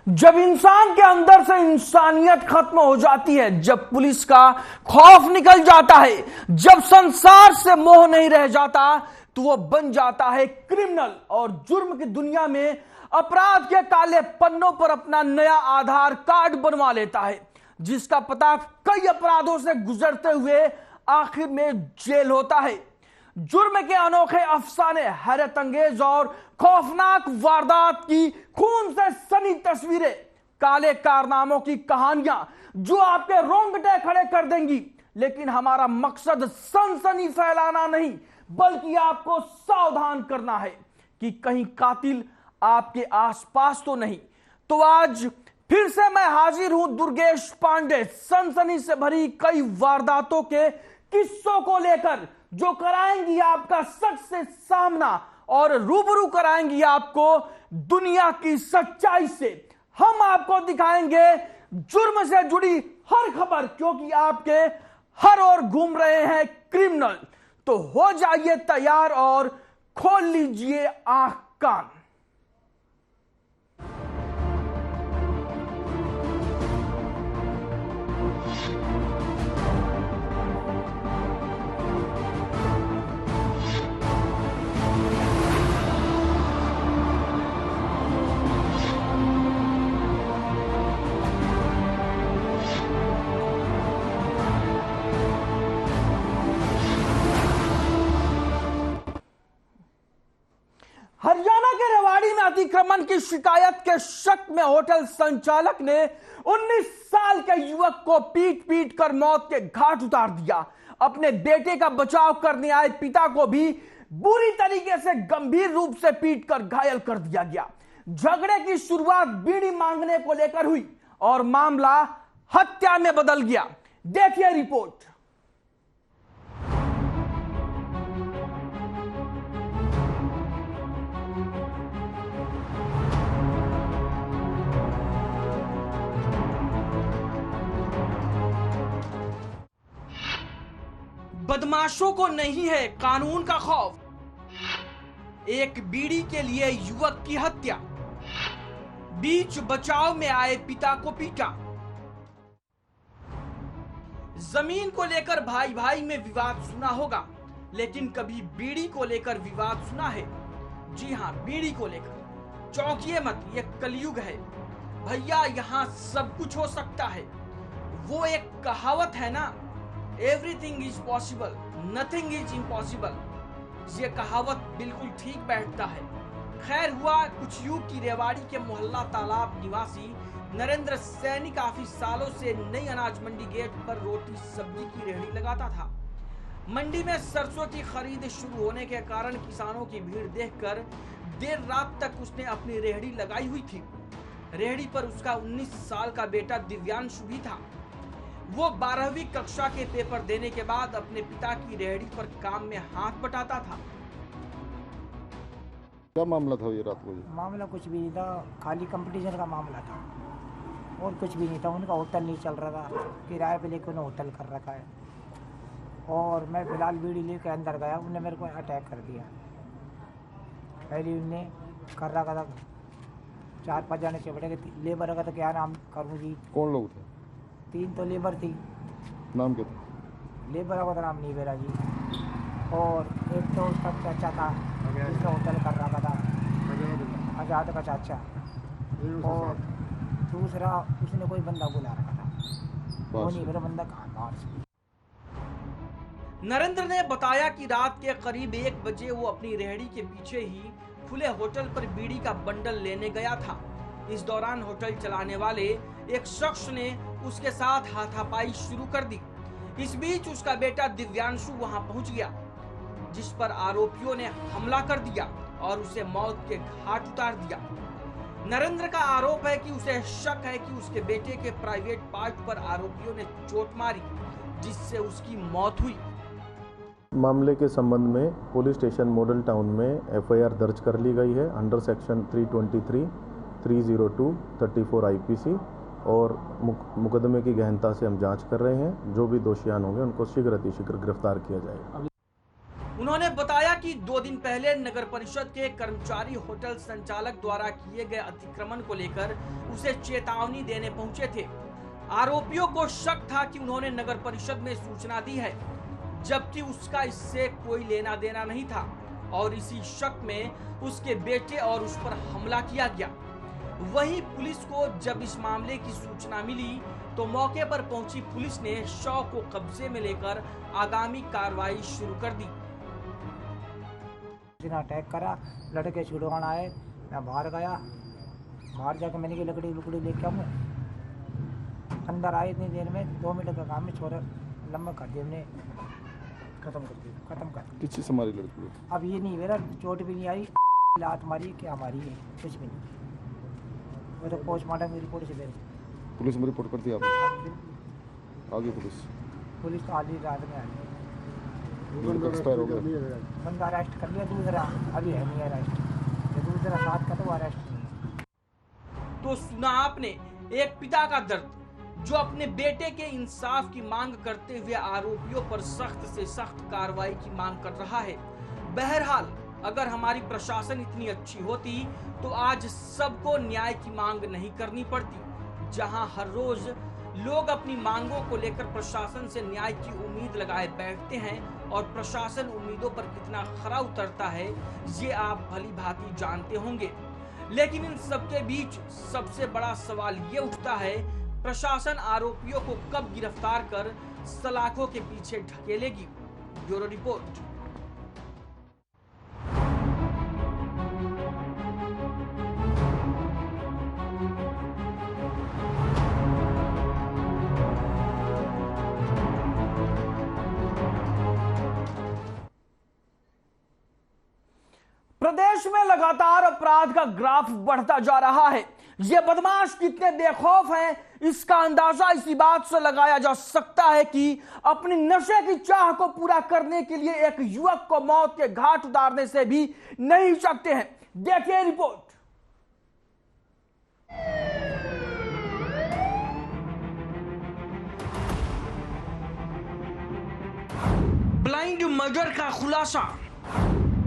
जब इंसान के अंदर से इंसानियत खत्म हो जाती है, जब पुलिस का खौफ निकल जाता है, जब संसार से मोह नहीं रह जाता, तो वो बन जाता है क्रिमिनल और जुर्म की दुनिया में अपराध के काले पन्नों पर अपना नया आधार कार्ड बनवा लेता है, जिसका पता कई अपराधों से गुजरते हुए आखिर में जेल होता है। जुर्म के अनोखे अफसाने, हैरत अंगेज और खौफनाक वारदात की खून से सनी तस्वीरें, काले कारनामों की कहानियां जो आपके रोंगटे खड़े कर देंगी। लेकिन हमारा मकसद सनसनी फैलाना नहीं, बल्कि आपको सावधान करना है कि कहीं कातिल आपके आसपास तो नहीं। तो आज फिर से मैं हाजिर हूं दुर्गेश पांडे, सनसनी से भरी कई वारदातों के किस्सों को लेकर, जो कराएंगी आपका सच से सामना और रूबरू कराएंगी आपको दुनिया की सच्चाई से। हम आपको दिखाएंगे जुर्म से जुड़ी हर खबर, क्योंकि आपके हर ओर घूम रहे हैं क्रिमिनल। तो हो जाइए तैयार और खोल लीजिए आंख कान। हरियाणा के रेवाड़ी में अतिक्रमण की शिकायत के शक में होटल संचालक ने 19 साल के युवक को पीट पीट कर मौत के घाट उतार दिया। अपने बेटे का बचाव करने आए पिता को भी बुरी तरीके से गंभीर रूप से पीट कर घायल कर दिया गया। झगड़े की शुरुआत बीड़ी मांगने को लेकर हुई और मामला हत्या में बदल गया। देखिए रिपोर्ट। बदमाशों को नहीं है कानून का खौफ। एक बीड़ी के लिए युवक की हत्या, बीच बचाव में आए पिता को पीटा। जमीन को लेकर भाई भाई में विवाद सुना होगा, लेकिन कभी बीड़ी को लेकर विवाद सुना है? जी हां, बीड़ी को लेकर। चौंकिए मत, यह कलयुग है भैया, यहां सब कुछ हो सकता है। वो एक कहावत है ना, everything is possible, nothing is impossible. ये कहावत बिल्कुल ठीक बैठता है। खैर हुआ कुछ यूं कि रेवाड़ी के मोहल्ला तालाब निवासी नरेंद्र सैनी काफी सालों से नई अनाज मंडी गेट पर रोटी सब्जी की रेहड़ी लगाता था। मंडी में सरसों की खरीद शुरू होने के कारण किसानों की भीड़ देखकर देर रात तक उसने अपनी रेहड़ी लगाई हुई थी। रेहड़ी पर उसका 19 साल का बेटा दिव्यांशु भी था। वो 12वीं कक्षा के पेपर देने के बाद अपने पिता की रेहड़ी पर काम में हाथ बटाता था। क्या मामला था ये रात को? मामला कुछ भी नहीं था, खाली कंपटीशन का मामला था और कुछ भी नहीं था। उनका होटल नहीं चल रहा था, किराए पे लेकर उन्हें होटल कर रखा है और मैं फिलहाल बीड़ी लेकर अंदर गया, उन्होंने मेरे को अटैक कर दिया। पहले उनने कर रखा था, 4-5 जने चिपटे के लेबर का तो क्या नाम करूँ जी। कौन लोग थे? 3 तो लेबर थी। नाम क्या था? लेबर का तो नाम नहीं मेरा जी, और एक तो उसका चाचा था, उसका होटल कर रखा था, आज़ाद का चाचा, और दूसरा उसने कोई बंदा बुला रखा था। वो नहीं, मेरा बंदा कहाँ था। नरेंद्र ने बताया कि रात के करीब 1 बजे वो अपनी रेहड़ी के पीछे ही खुले होटल पर बीड़ी का बंडल लेने गया था। इस दौरान होटल चलाने वाले एक शख्स ने उसके साथ हाथापाई शुरू कर दी। इस बीच उसका बेटा दिव्यांशु वहां पहुंच गया, जिस पर आरोपियों ने हमला कर दिया और उसे मौत के घाट उतार दिया। नरेंद्र का आरोप है कि उसे शक है कि उसके बेटे के प्राइवेट पार्ट पर आरोपियों ने चोट मारी, जिससे उसकी मौत हुई। मामले के संबंध में पुलिस स्टेशन मॉडल टाउन में एफआईआर दर्ज कर ली गई है अंडर सेक्शन 323, 302, 34 आईपीसी, और मुकदमे की गहनता से हम जांच कर रहे हैं। जो भी दोषियान होंगे उनको शीघ्र अतिशीघ्र गिरफ्तार किया जाएगा। उन्होंने बताया कि 2 दिन पहले नगर परिषद के कर्मचारी होटल संचालक द्वारा किए गए अतिक्रमण को लेकर उसे चेतावनी देने पहुंचे थे। आरोपियों को शक था कि उन्होंने नगर परिषद में सूचना दी है, जबकि उसका इससे कोई लेना देना नहीं था और इसी शक में उसके बेटे और उस पर हमला किया गया। वहीं पुलिस को जब इस मामले की सूचना मिली तो मौके पर पहुंची पुलिस ने शव को कब्जे में लेकर आगामी कार्रवाई शुरू कर दी। अटैक करा, लड़के छुड़वान आए, मैं बाहर गया, बाहर जाके मैंने की लकड़ी लुकड़ी लेके आऊँ, अंदर आए इतनी देर में 2 मिनट का काम में छोरा लंबा कर दिया, हमने खत्म कर दिया। किस चीज़ से मारी लड़की को? अब ये नहीं मेरा चोट भी नहीं आई, लात मारी क्या मारी है, कुछ भी नहीं। वो तो पोस्टमार्टम की रिपोर्ट से दे पुलिस में रिपोर्ट कर दी आपने? आगे पुलिस तो आज ही रात में आई, एक्सपायर हो गया। बंदा अरेस्ट कर लिया, दूसरा अभी है नहीं अरेस्ट, दूसरा 7 का तो अरेस्ट नहीं। तो सुना आपने एक पिता का दर्द, जो अपने बेटे के इंसाफ की मांग करते हुए आरोपियों पर सख्त से सख्त कार्रवाई की मांग कर रहा है। बहरहाल अगर हमारी प्रशासन इतनी अच्छी होती तो आज सबको न्याय की मांग नहीं करनी पड़ती। जहां हर रोज लोग अपनी मांगों को लेकर प्रशासन से न्याय की उम्मीद लगाए बैठते हैं और प्रशासन उम्मीदों पर कितना खरा उतरता है ये आप भली भांति जानते होंगे। लेकिन इन सबके बीच सबसे बड़ा सवाल ये उठता है, प्रशासन आरोपियों को कब गिरफ्तार कर सलाखों के पीछे ढकेलेगी। Bureau report. प्रदेश में लगातार अपराध का ग्राफ बढ़ता जा रहा है। ये बदमाश कितने बेखौफ हैं, इसका अंदाजा इसी बात से लगाया जा सकता है कि अपनी नशे की चाह को पूरा करने के लिए एक युवक को मौत के घाट उतारने से भी नहीं हिचकते हैं। देखिए रिपोर्ट। ब्लाइंड मर्डर का खुलासा,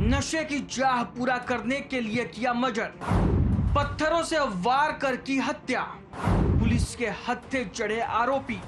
नशे की चाह पूरा करने के लिए किया मर्डर, पत्थरों से वार कर की हत्या, पुलिस के हत्थे चढ़े आरोपी।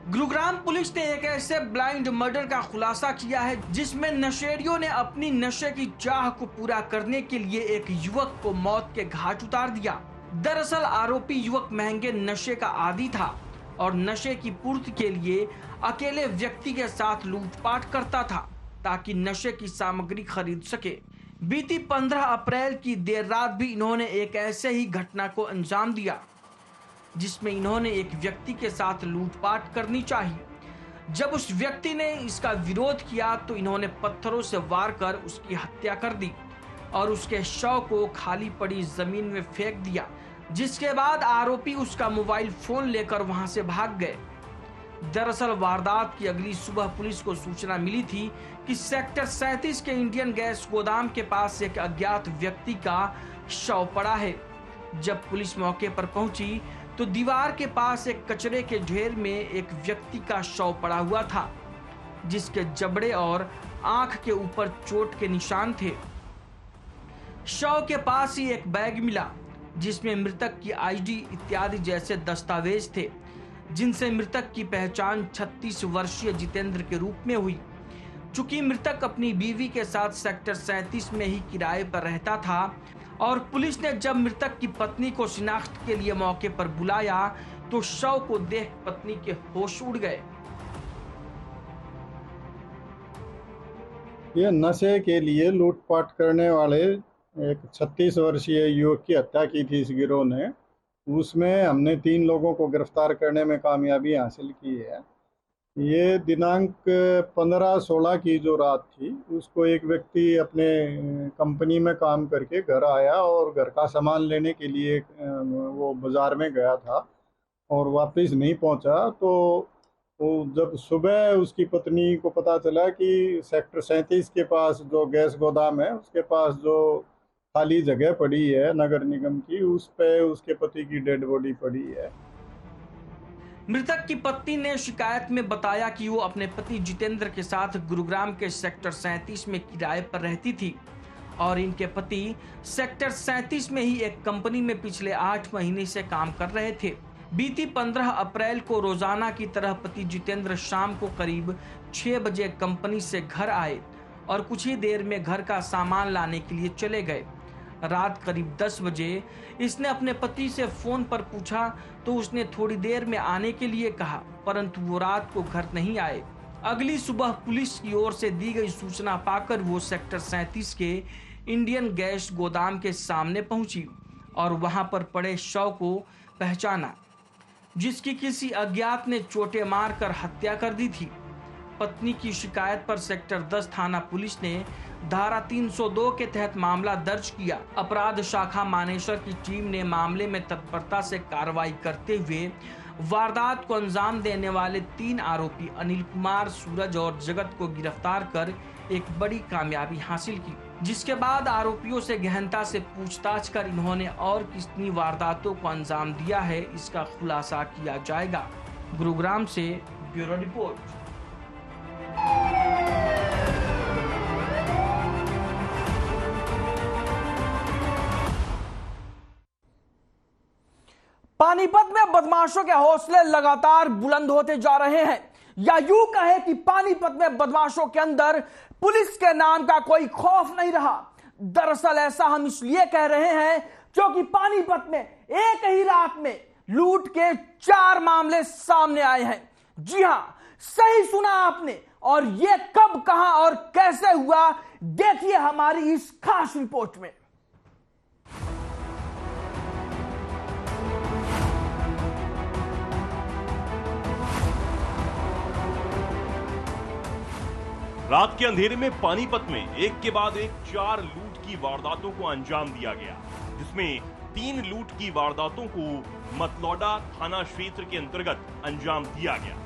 गुरुग्राम पुलिस ने एक ऐसे ब्लाइंड मर्डर का खुलासा किया है जिसमें नशेड़ियों ने अपनी नशे की चाह को पूरा करने के लिए एक युवक को मौत के घाट उतार दिया। दरअसल आरोपी युवक महंगे नशे का आदी था और नशे की पूर्ति के लिए अकेले व्यक्ति के साथ लूटपाट करता था ताकि नशे की सामग्री खरीद सके। बीती 15 अप्रैल की देर रात भी इन्होंने एक ऐसे ही घटना को अंजाम दिया जिसमें इन्होंने एक व्यक्ति के साथ लूटपाट करनी चाहिए। जब उस व्यक्ति ने इसका विरोध किया तो इन्होंने पत्थरों से वार कर उसकी हत्या कर दी और उसके शव को खाली पड़ी जमीन में फेंक दिया, जिसके बाद आरोपी उसका मोबाइल फोन लेकर वहां से भाग गए। दरअसल वारदात की अगली सुबह पुलिस को सूचना मिली थी कि सेक्टर 37 के इंडियन गैस गोदाम के पास एक अज्ञात व्यक्ति का शव पड़ा है। जब पुलिस मौके पर पहुंची तो दीवार के पास एक कचरे के ढेर में एक व्यक्ति का शव पड़ा हुआ था, जिसके जबड़े और आंख के ऊपर चोट के निशान थे। शव के पास ही एक बैग मिला जिसमें मृतक की आईडी इत्यादि जैसे दस्तावेज थे, जिनसे मृतक की पहचान 36 वर्षीय जितेंद्र के रूप में हुई। चूंकि मृतक अपनी बीवी के साथ सेक्टर 37 में ही किराए पर रहता था और पुलिस ने जब मृतक की पत्नी को शिनाख्त के लिए मौके पर बुलाया तो शव को देख पत्नी के होश उड़ गए। ये नशे के लिए लूटपाट करने वाले एक 36 वर्षीय युवक की हत्या की थी इस गिरोह ने। उसमें हमने 3 लोगों को गिरफ्तार करने में कामयाबी हासिल की है। ये दिनांक 15-16 की जो रात थी, उसको एक व्यक्ति अपने कंपनी में काम करके घर आया और घर का सामान लेने के लिए वो बाज़ार में गया था और वापस नहीं पहुंचा। तो वो जब सुबह उसकी पत्नी को पता चला कि सेक्टर 37 के पास जो गैस गोदाम है उसके पास जो खाली जगह पड़ी है नगर निगम की, उस पे उसके पति की डेड बॉडी पड़ी है। मृतक की पत्नी ने शिकायत में बताया कि वो अपने पति जितेंद्र के साथ गुरुग्राम के सेक्टर 37 में किराए पर रहती थी और इनके पति सेक्टर 37 में ही एक कंपनी में पिछले 8 महीने से काम कर रहे थे। बीती 15 अप्रैल को रोजाना की तरह पति जितेंद्र शाम को करीब 6 बजे कंपनी से घर आए और कुछ ही देर में घर का सामान लाने के लिए चले गए। रात करीब 10 बजे इसने अपने पति से फोन पर पूछा तो उसने थोड़ी देर में आने के लिए कहा, परंतु वो रात को घर नहीं आए। अगली सुबह पुलिस की ओर से दी गई सूचना पाकर वो सेक्टर 37 के इंडियन गैस गोदाम के सामने पहुंची और वहां पर पड़े शव को पहचाना, जिसकी किसी अज्ञात ने चोटें मारकर हत्या कर दी थी। पत्नी की शिकायत पर सेक्टर 10 थाना पुलिस ने धारा 302 के तहत मामला दर्ज किया। अपराध शाखा मानेसर की टीम ने मामले में तत्परता से कार्रवाई करते हुए वारदात को अंजाम देने वाले 3 आरोपी अनिल कुमार, सूरज और जगत को गिरफ्तार कर एक बड़ी कामयाबी हासिल की, जिसके बाद आरोपियों से गहनता से पूछताछ कर इन्होंने और कितनी वारदातों को अंजाम दिया है इसका खुलासा किया जाएगा। गुरुग्राम से ब्यूरो रिपोर्ट। पानीपत में बदमाशों के हौसले लगातार बुलंद होते जा रहे हैं, या यूं कहे कि पानीपत में बदमाशों के अंदर पुलिस के नाम का कोई खौफ नहीं रहा। दरअसल ऐसा हम इसलिए कह रहे हैं क्योंकि पानीपत में एक ही रात में लूट के 4 मामले सामने आए हैं। जी हां, सही सुना आपने, और यह कब, कहां और कैसे हुआ, देखिए हमारी इस खास रिपोर्ट में। रात के अंधेरे में पानीपत में एक के बाद एक 4 लूट की वारदातों को अंजाम दिया गया, जिसमें 3 लूट की वारदातों को मतलौडा थाना क्षेत्र के अंतर्गत अंजाम दिया गया।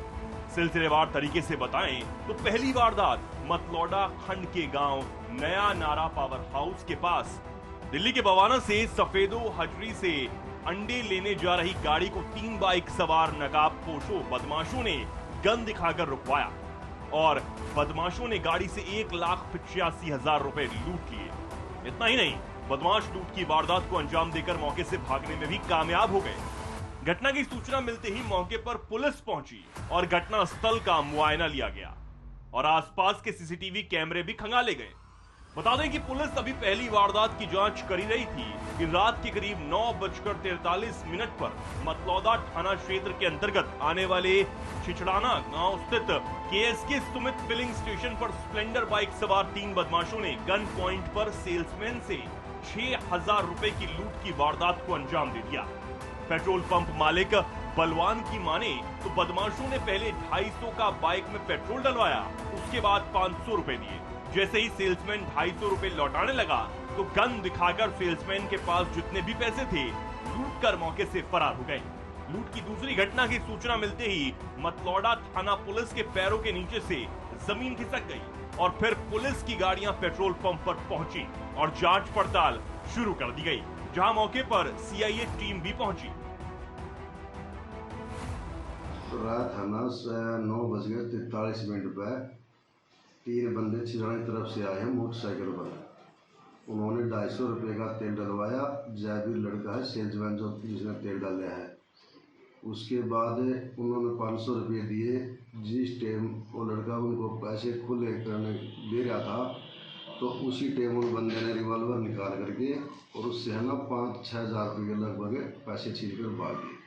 सिलसिलेवार तरीके से बताएं तो पहली वारदात मतलौडा खंड के गांव नया नारा पावर हाउस के पास दिल्ली के बवाना से सफेदो हजरी से अंडे लेने जा रही गाड़ी को 3 बाइक सवार नकाबपोशों बदमाशों ने गन दिखाकर रुकवाया और बदमाशों ने गाड़ी से 1,85,000 रुपए लूट लिए। इतना ही नहीं, बदमाश लूट की वारदात को अंजाम देकर मौके से भागने में भी कामयाब हो गए। घटना की सूचना मिलते ही मौके पर पुलिस पहुंची और घटना स्थल का मुआयना लिया गया और आसपास के सीसीटीवी कैमरे भी खंगाले गए। बता दें कि पुलिस अभी पहली वारदात की जांच कर ही रही थी कि रात के करीब 9:43 पर मतलौदा थाना क्षेत्र के अंतर्गत आने वाले छिछड़ाना गांव स्थित केएसके सुमित फिलिंग स्टेशन पर स्प्लेंडर बाइक सवार 3 बदमाशों ने गन पॉइंट पर सेल्समैन से 6,000 रुपए की लूट की वारदात को अंजाम दे दिया। पेट्रोल पंप मालिक बलवान की माने तो बदमाशों ने पहले 250 का बाइक में पेट्रोल डलवाया, उसके बाद 500 रुपए दिए। जैसे ही सेल्समैन 250 रुपए लौटाने लगा तो गन दिखाकर सेल्समैन के पास जितने भी पैसे थे लूट कर मौके से फरार हो गए। लूट की दूसरी घटना की सूचना मिलते ही मतलौडा थाना पुलिस के पैरों के नीचे से जमीन खिसक गई और फिर पुलिस की गाड़ियां पेट्रोल पंप पर पहुंची और जांच पड़ताल शुरू कर दी गई, जहां मौके पर सीआईए टीम भी पहुंची। रात थाना 9:43 पर 3 बंदे छिरानी तरफ से आए हैं मोटरसाइकिल पर। उन्होंने 250 रुपये का तेल डलवाया। जयवीर लड़का है सेल्समैन जो जिसने तेल डाला है। उसके बाद उन्होंने 500 रुपये दिए। जिस टाइम वो लड़का उनको पैसे खुले करने दे रहा था तो उसी टाइम उन बंदे ने रिवॉल्वर निकाल करके और उससे है ना 5-6 हज़ार रुपये के लगभग पैसे छीन कर भाग गए।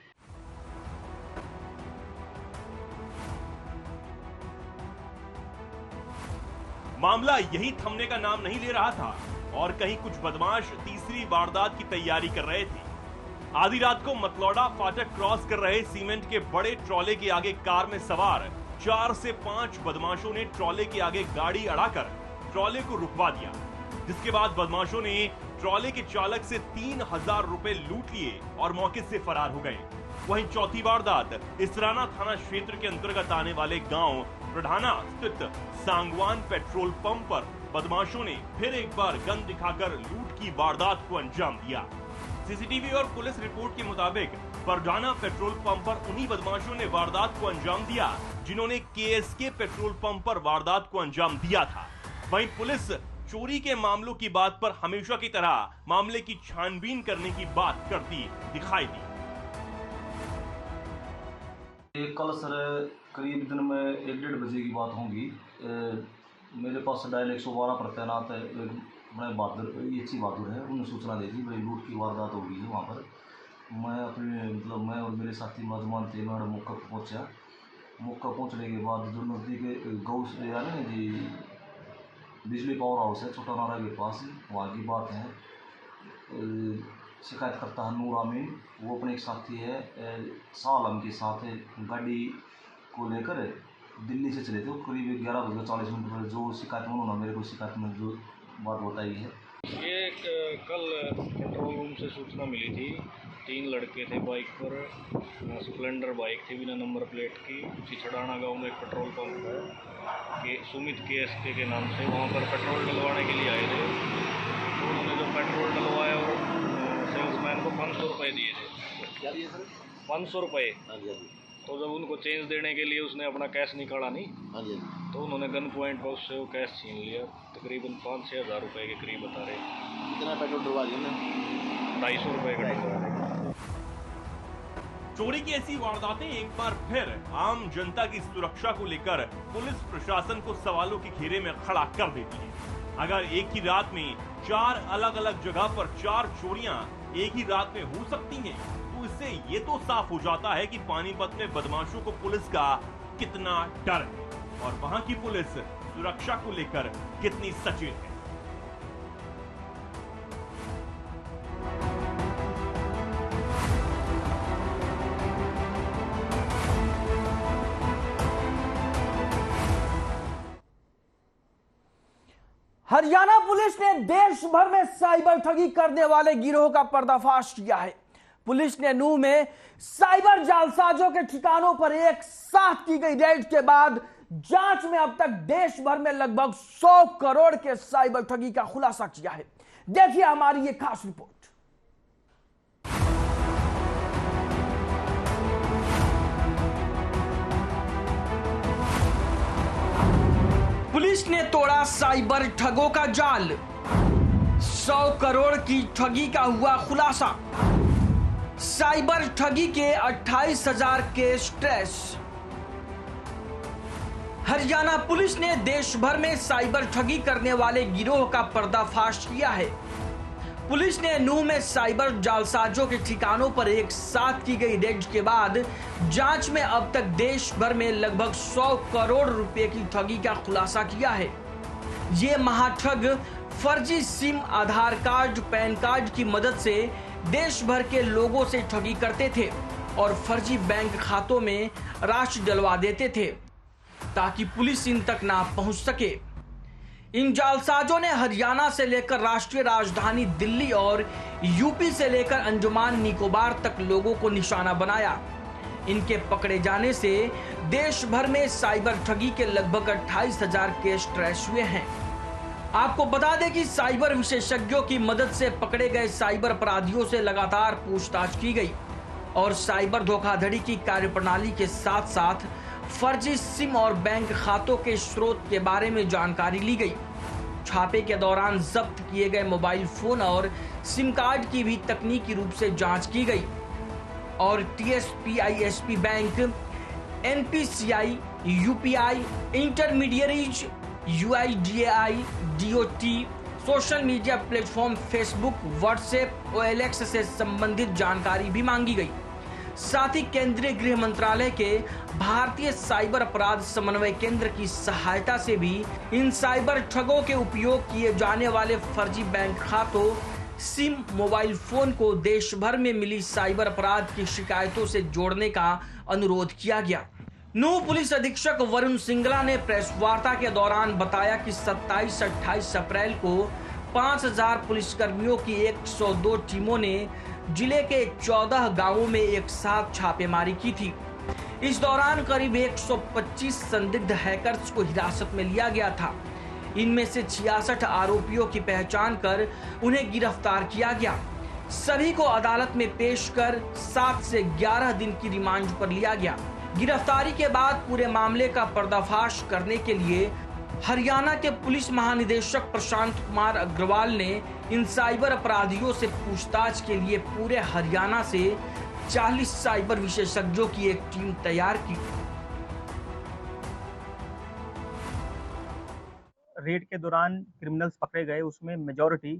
मामला यही थमने का नाम नहीं ले रहा था और कहीं कुछ बदमाश तीसरी वारदात की तैयारी कर रहे थे। आधी रात को मतलौडा फाटक क्रॉस कर रहे सीमेंट के बड़े ट्रॉले के आगे कार में सवार 4 से 5 बदमाशों ने ट्रॉले के आगे गाड़ी अड़ाकर ट्रॉले को रुकवा दिया, जिसके बाद बदमाशों ने ट्रॉले के चालक से 3,000 रुपए लूट लिए और मौके से फरार हो गए। वहीं चौथी वारदात इसराना थाना क्षेत्र के अंतर्गत आने वाले गांव प्रधाना स्थित सांगवान पेट्रोल पंप पर बदमाशों ने फिर एक बार गन दिखाकर लूट की वारदात को अंजाम दिया। सीसीटीवी और पुलिस रिपोर्ट के मुताबिक परडाना पेट्रोल पंप पर उन्हीं बदमाशों ने वारदात को अंजाम दिया जिन्होंने केएसके पेट्रोल पंप पर वारदात को अंजाम दिया था। वहीं पुलिस चोरी के मामलों की बात पर हमेशा की तरह मामले की छानबीन करने की बात करती दिखाई दी। कल सर करीब दिन में 1-1:30 बजे की बात होगी। मेरे पास डायल 112 पर तैनात है एक बड़े बहादुर अच्छी बहादुर है, उन्होंने सूचना दी थी भाई लूट की वारदात हो गई है वहाँ पर। मैं और मेरे साथी नौजवान थे, मैं मौका पर पहुँचा। मौका पहुँचने के बाद जो नज़दीक गौ यानी ना जी बिजली पावर हाउस है छोटा नारा के पास, वहाँ की बात है। शिकायत करता है नूर आमीन, वो अपने एक साथी है सालम के साथ गाड़ी को लेकर दिल्ली से चले थे। करीब 11:40 पर जो शिकायत उन्होंने मेरे को शिकायत में जो बात बताई है, ये कल कंट्रोल रूम से सूचना मिली थी। 3 लड़के थे बाइक पर, स्प्लेंडर बाइक थी बिना नंबर प्लेट की। चिछड़ाना गांव में एक पेट्रोल पंप है कि सुमित केएसके के नाम से, वहाँ पर पेट्रोल डलवाने के लिए आए थे। तो उन्होंने जो पेट्रोल डलवाया और सेल्समैन को 500 रुपये दिए थे। क्या दिए सर? 500 रुपये। तो जब उनको चेंज देने के लिए उसने अपना कैश निकाला नहीं, तो उन्होंने गन पॉइंट पर उससे वो कैश छीन लिया। तकरीबन 5-6 हज़ार रुपये के करीब बता रहे। कितना पेट्रोल डलवा दिया? 250 रुपये का डलवा रहे। चोरी की ऐसी वारदातें एक बार फिर आम जनता की सुरक्षा को लेकर पुलिस प्रशासन को सवालों के घेरे में खड़ा कर देती है। अगर एक ही रात में 4 अलग अलग जगह पर 4 चोरियां एक ही रात में हो सकती हैं, तो इससे ये तो साफ हो जाता है कि पानीपत में बदमाशों को पुलिस का कितना डर है और वहां की पुलिस सुरक्षा को लेकर कितनी सचेत है। हरियाणा पुलिस ने देश भर में साइबर ठगी करने वाले गिरोह का पर्दाफाश किया है। पुलिस ने नूंह में साइबर जालसाजों के ठिकानों पर एक साथ की गई रेड के बाद जांच में अब तक देश भर में लगभग 100 करोड़ के साइबर ठगी का खुलासा किया है। देखिए हमारी ये खास रिपोर्ट। पुलिस ने तोड़ा साइबर ठगों का जाल, 100 करोड़ की ठगी का हुआ खुलासा। साइबर ठगी के 28,000 केस ट्रेस। हरियाणा पुलिस ने देश भर में साइबर ठगी करने वाले गिरोह का पर्दाफाश किया है। पुलिस ने नूंह में साइबर जालसाजों के ठिकानों पर एक साथ की गई रेड के बाद जांच में अब तक देश भर में लगभग 100 करोड़ रुपए की ठगी का खुलासा किया है। ये महाठग फर्जी सिम, आधार कार्ड, पैन कार्ड की मदद से देश भर के लोगों से ठगी करते थे और फर्जी बैंक खातों में राशि डलवा देते थे ताकि पुलिस इन तक ना पहुंच सके। इन जालसाजों ने हरियाणा से लेकर राष्ट्रीय राजधानी दिल्ली और यूपी से लेकर अंडमान निकोबार तक लोगों को निशाना बनाया। इनके पकड़े जाने से देश भर में साइबर ठगी के लगभग 28,000 केस ट्रेस हुए हैं। आपको बता दें कि साइबर विशेषज्ञों की मदद से पकड़े गए साइबर अपराधियों से लगातार पूछताछ की गई और साइबर धोखाधड़ी की कार्यप्रणाली के साथ साथ फर्जी सिम और बैंक खातों के स्रोत के बारे में जानकारी ली गई। छापे के दौरान जब्त किए गए मोबाइल फोन और सिम कार्ड की भी तकनीकी रूप से जांच की गई और TSP-ISP bank, NPCI, UPI, intermediaries, UIDAI, DOT, social media platform Facebook, WhatsApp, OLX से संबंधित जानकारी भी मांगी गई। साथ ही केंद्रीय गृह मंत्रालय के भारतीय साइबर अपराध समन्वय केंद्र की सहायता से भी इन साइबर ठगों के उपयोग किए जाने वाले फर्जी बैंक खातों, सिम, मोबाइल फोन को देश भर में मिली साइबर अपराध की शिकायतों से जोड़ने का अनुरोध किया गया। नूंह पुलिस अधीक्षक वरुण सिंगला ने प्रेस वार्ता के दौरान बताया कि 27-28 अप्रैल को 5,000 पुलिसकर्मियों की 102 टीमों ने जिले के 14 गांवों में एक साथ छापेमारी की थी। इस दौरान करीब 125 संदिग्ध हैकर्स को हिरासत में लिया गया था। इनमें से 66 आरोपियों की पहचान कर उन्हें गिरफ्तार किया गया। सभी को अदालत में पेश कर 7 से 11 दिन की रिमांड पर लिया गया। गिरफ्तारी के बाद पूरे मामले का पर्दाफाश करने के लिए हरियाणा के पुलिस महानिदेशक प्रशांत कुमार अग्रवाल ने इन साइबर अपराधियों से पूछताछ के लिए पूरे हरियाणा से 40 साइबर विशेषज्ञों की एक टीम तैयार की। रेड के दौरान क्रिमिनल्स पकड़े गए, उसमें मेजॉरिटी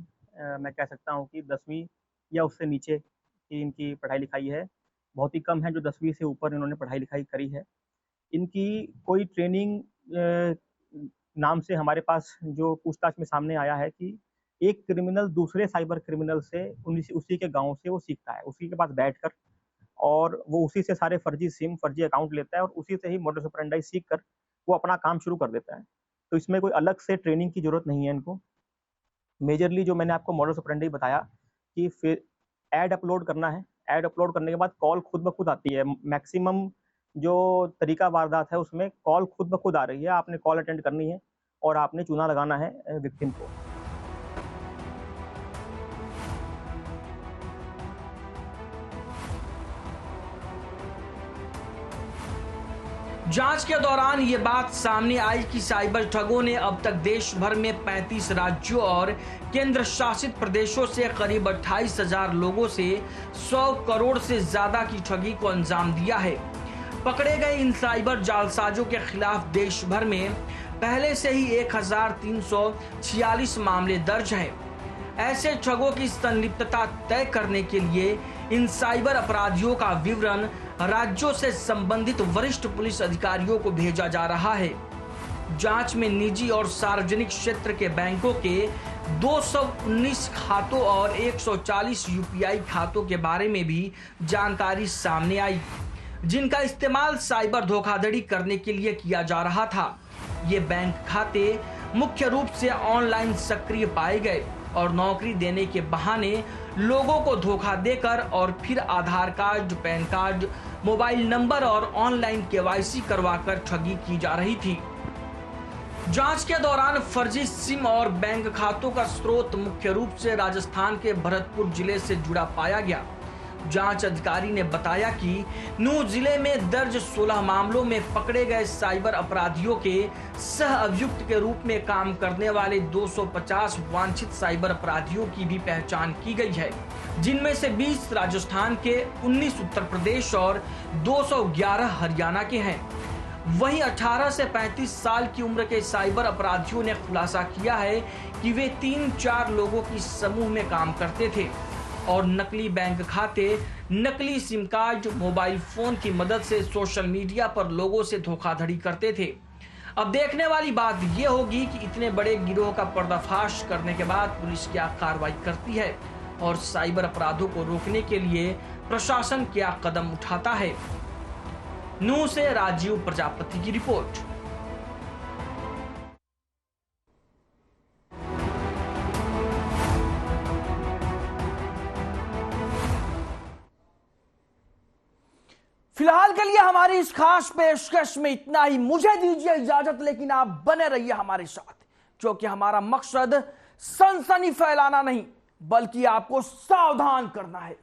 मैं कह सकता हूं कि 10वीं या उससे नीचे की इनकी पढ़ाई लिखाई है। बहुत ही कम है जो 10वीं से ऊपर इन्होंने पढ़ाई लिखाई करी है। इनकी कोई ट्रेनिंग नाम से हमारे पास जो पूछताछ में सामने आया है कि एक क्रिमिनल दूसरे साइबर क्रिमिनल से उसी के गांव से वो सीखता है, उसी के पास बैठकर, और वो उसी से सारे फर्जी सिम, फर्जी अकाउंट लेता है और उसी से ही मोडस ऑपरेंडी सीख कर वो अपना काम शुरू कर देता है। तो इसमें कोई अलग से ट्रेनिंग की जरूरत नहीं है इनको। मेजरली जो मैंने आपको मोडस ऑपरेंडी बताया कि फिर ऐड अपलोड करना है, ऐड अपलोड करने के बाद कॉल खुद ब खुद आती है। मैक्सिमम जो तरीका वारदात है उसमें कॉल खुद ब खुद आ रही है, आपने कॉल अटेंड करनी है और आपने चूना लगाना है विक्टिम को। जांच के दौरान ये बात सामने आई कि साइबर ठगों ने अब तक देश भर में 35 राज्यों और केंद्र शासित प्रदेशों से करीब 28,000 लोगों से 100 करोड़ से ज्यादा की ठगी को अंजाम दिया है। पकड़े गए इन साइबर जालसाजों के खिलाफ देश भर में पहले से ही 1346 मामले दर्ज हैं। ऐसे ठगों की संलिप्तता तय करने के लिए इन साइबर अपराधियों का विवरण राज्यों से संबंधित वरिष्ठ पुलिस अधिकारियों को भेजा जा रहा है। जांच में निजी और सार्वजनिक क्षेत्र के बैंकों के 219 खातों और 140 यूपीआई खातों के बारे में भी जानकारी सामने आई, जिनका इस्तेमाल साइबर धोखाधड़ी करने के लिए किया जा रहा था। ये बैंक खाते मुख्य रूप से ऑनलाइन सक्रिय पाए गए और नौकरी देने के बहाने लोगों को धोखा देकर और फिर Aadhaar card, PAN card, mobile number और ऑनलाइन केवाईसी करवाकर ठगी की जा रही थी। जांच के दौरान फर्जी सिम और बैंक खातों का स्रोत मुख्य रूप से राजस्थान के भरतपुर जिले से जुड़ा पाया गया। जांच अधिकारी ने बताया कि नूंह जिले में दर्ज 16 मामलों में पकड़े गए साइबर अपराधियों के सह अभियुक्त के रूप में काम करने वाले 250 वांछित साइबर अपराधियों की भी पहचान की गई है, जिनमें से 20 राजस्थान के, 19 उत्तर प्रदेश और 211 हरियाणा के हैं। वहीं 18 से 35 साल की उम्र के साइबर अपराधियों ने खुलासा किया है कि वे 3-4 लोगों की समूह में काम करते थे और नकली बैंक खाते, नकली सिम कार्ड, मोबाइल फोन की मदद से सोशल मीडिया पर लोगों से धोखाधड़ी करते थे। अब देखने वाली बात यह होगी कि इतने बड़े गिरोह का पर्दाफाश करने के बाद पुलिस क्या कार्रवाई करती है और साइबर अपराधों को रोकने के लिए प्रशासन क्या कदम उठाता है। नूंह से राजीव प्रजापति की रिपोर्ट। फिलहाल के लिए हमारी इस खास पेशकश में इतना ही। मुझे दीजिए इजाजत, लेकिन आप बने रहिए हमारे साथ, क्योंकि हमारा मकसद सनसनी फैलाना नहीं बल्कि आपको सावधान करना है।